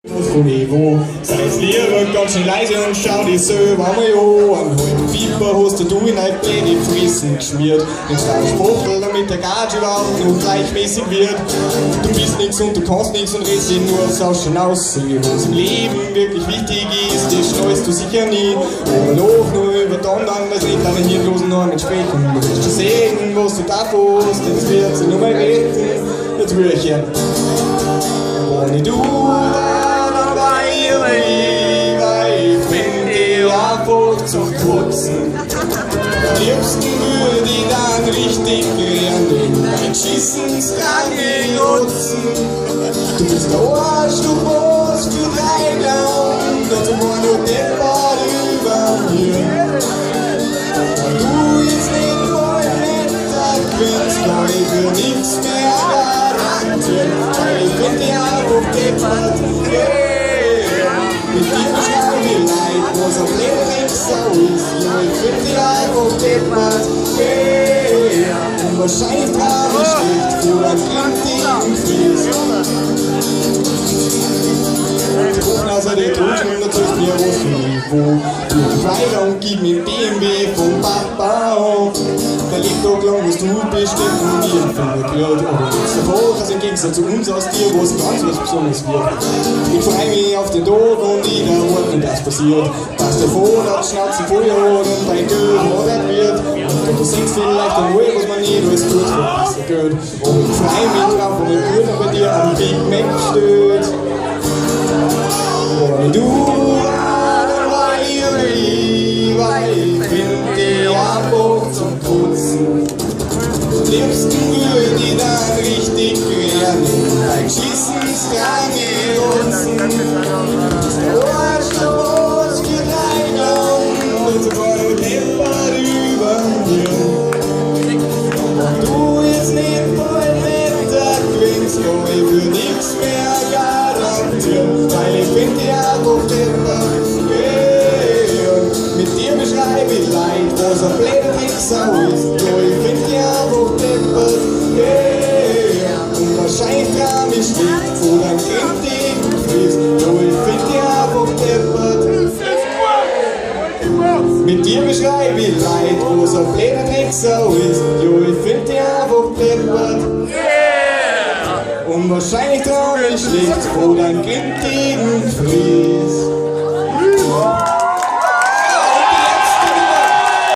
Von Niveau. Sei's lieber ganz schön leise und schau dich selber mal an. Am halben Fieber hast du in ein Pläne Frissen geschmiert. Den kleinen Spruchel, damit der Gage überhaupt noch gleichmäßig wird. Du bist nix und du kannst nix und redest dir nur aufs Ausschauen aus. Was im Leben wirklich wichtig ist, das schnallst du sicher nie. Aber noch nur über den anderen, was nicht deinen hirnlosen Normen entsprechen. Du wirst schon sehen, was du da tust, denn es wird sich nur mal retten. Jetzt will ich ja. Ohne du. Zum Putzen. Am liebsten würde ich dann richtig lernen, mein Schissensdrang nutzen. Du bist der Arsch, du musst für dein Land, und sogar nur der war über mir. Und du jetzt nicht mal Mittag bist, kann ich für nichts mehr garantieren, weil ich bin dir auch deppert, mit dir schau ich leid, was am Leben so ist, ja, ich find die einfach deppert, yeah. Und wahrscheinlich trage ich schlecht für ein kräftigen Fries. Also der Totschwimmer tust mir was für Niveau. Du weiter und gib mir BMW vom Papa auf. Der Lebtag lang, was du bestimmt von mir verklärt. Aber nichts davor, dass im Gegensatz zu uns aus dir was ganz was Besonderes wird. Ich freu mich auf den Tod und in der Ordnung, das passiert. Dass der Vorrat Schnauzen voll hat und dein Geld modert wird. Und du singst vielleicht einmal, was man nicht alles tut, was so geht. Und ich freu mich drauf, und ich würde bei dir am Big Mac steht. Ohne du, weil ich find die einfach zum Putzen. Am liebsten würde ich dann richtig lernen, dein Schissensdrang nutzen. Der Arsch, der was für dein Land, und sogar nur deppert über mir. Und du jetzt nicht mal Mittag klingst, kann ich für nix mehr garantieren, weil ich find die einfach deppert, yeah. Mit dir beschreib ich Leid, was ein blöder Wichser ist, ja, ich find die einfach deppert, yeah. Und wahrscheinlich kam ich schlecht von einem kräftigen Fries, ja, ich find die einfach deppert. Mit dir beschreib ich Leid, was ein blöder Drecksau ist, ja, ich find die einfach deppert. Und wahrscheinlich trau ich schlecht vor deinem giftigen Fries.